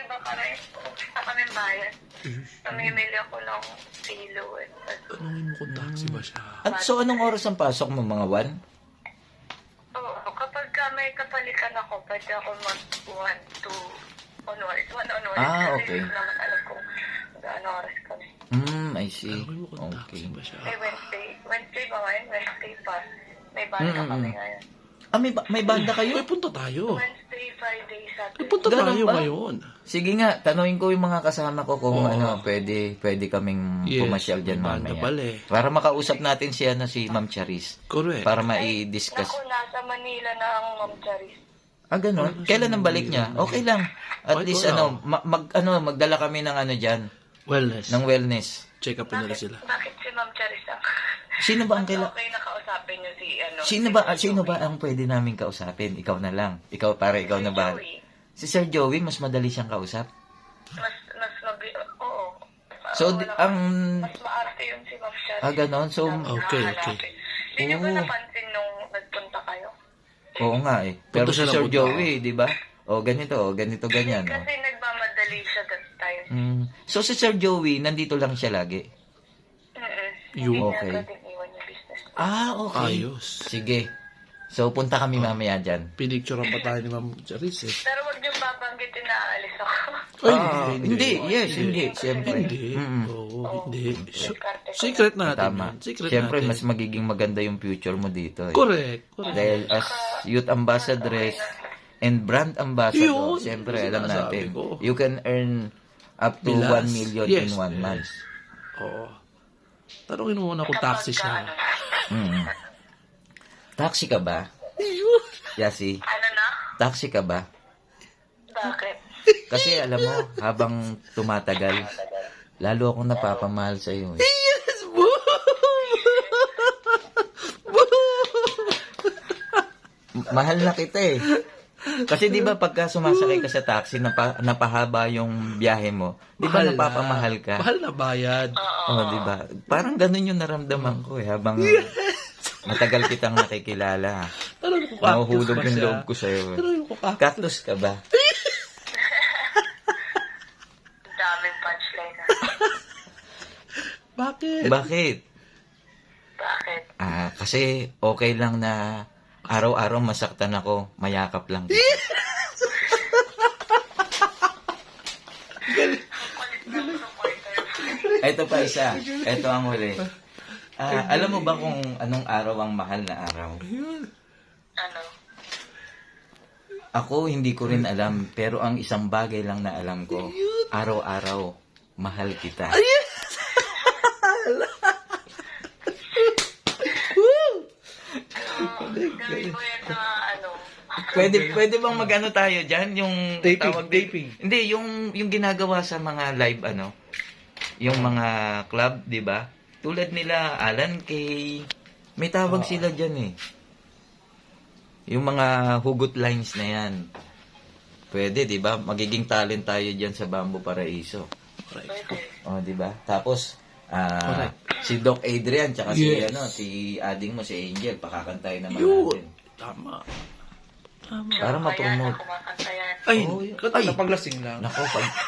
baka rin, gusto kami bayan. Namimili ako ng pilo eh. Tanungin mo kung taxi ba siya. At so, anong oras ang pasok mo, mga 1? Oo, kapag may kapalikan ako, pwede ako mag 1 to onwards. 1 onwards. Ah, Kasi okay. hindi ko naman alam kung gaano oras kami. I see. Tanungin mo kung taxi Okay. ba siya. Wednesday ba ngayon? Wednesday pa. May banda kami ngayon. Ah, may banda kayo? Uy, punta tayo. Wednesday, Friday, Uy, Saturday. punta Ganun tayo ba? ngayon. Sige nga, tanungin ko yung mga kasama ko kung Oo. pwede kaming Yes, pumasyal dyan may banda mamaya. pala eh. Para makausap natin si Ma'am Charis. Correct. Para mai-discuss. Naku, nasa Manila na ang Ma'am Charis. Ah, ganun? Kailan ang balik niya? Okay lang. At Okay, least, wala. magdala kami ng dyan, Wellness. ng wellness. Check up nila sila. Bakit si Ma'am Charis ang... Sino ba ang Okay, nakausapin niyo si Sino ba ang pwede namin kausapin? Ikaw na lang. Ikaw na ba? Joey. Si Sir Joey, mas madali siyang kausap. Oo. So, Mas maarte yun si Ma'am Charis. ganon. So, Okay. Hindi niyo ba Oo. napansin nung nagpunta kayo? oo nga eh. Pero Punta si siya ng Sir punta. Joey, di ba? ganito, ganyan. Kasi nagmamadali siya that time. So, si Sir Joey, nandito lang siya lagi. Yun. Hindi Okay. niya pwedeng iwan yung business. Ah, okay. Ayos. Sige. So, punta kami mamaya dyan. Pinicturean pa tayo ni Ma'am Charis eh. Pero wag niyo babanggitin na aalis ako. Ay, hindi. Siyempre. Hindi. Oo, hindi. Diskarte ko Secret natin. Tama. yan. Secret Siyempre, natin. mas magiging maganda yung future mo dito. Eh. Correct. Dahil as youth ambassadress and brand ambassador, Yun. siyempre, Yun alam sinasabi natin, ko. you can earn up to Bilas. 1 million Yes, in 1 yes. month. Oo. Tanungin mo muna kung taxi siya. Mm. Taxi ka ba? Yasi, Ano na? taxi ka ba? Bakit? Kasi alam mo, habang tumatagal, lalo akong napapamahal sa iyo. Eh. Yes, boo! Mahal na kita eh. Kasi 'di ba pagka sumasakay ka sa taxi, napahaba yung biyahe mo, 'di ba napapamahal ka? Mahal na bayad. Oh, 'di ba? Parang ganun yung naramdaman ko eh habang matagal kitang nakikilala. Tanungin ko cactus Nahuhulog ba yung siya? loob ko sa iyo. Tanungin ko cactus. Cactus ka ba? Daming punchline na. Bakit? Bakit? Bakit? Kasi okay lang na araw-araw masaktan ako, mayakap lang. Ito pa isa. Ito ang huli. Alam mo ba kung anong araw ang mahal na araw? Ano? Ako, hindi ko rin alam. Pero ang isang bagay lang na alam ko, araw-araw, mahal kita. Gawin mo yan sa ano? Pwede bang mag-ano tayo dyan? Yung Taping. Hindi, yung ginagawa sa mga live, yung mga club, di ba? Tulad nila, Alan Kay, may tawag sila dyan eh. Yung mga hugot lines na yan. Pwede, di ba? Magiging talent tayo dyan sa Bamboo Paraiso. Correct. O, di ba? Tapos, Correct. si Doc Adrian, tsaka Yes. si ading mo, si Angel, pakakantay naman Yun. natin. Tama. Para ma-promote. Kumakanta yan. Ay, Oh, ay, ay. napaglasing lang. Nako,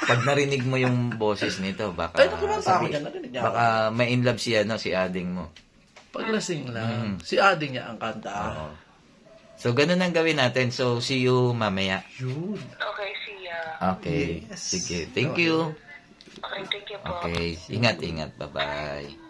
pag narinig mo yung boses nito, baka Ay, nakumanta ako dyan. Narinig niya ako. baka may in love si ading mo. Paglasing lang. Si Ading niya ang kanta. Oo. So, ganun ang gawin natin. So, see you mamaya. Yun. Okay, see ya. Okay. Yes. Sige. Thank you. Okay, thank you po. Okay. Ingat. Bye-bye.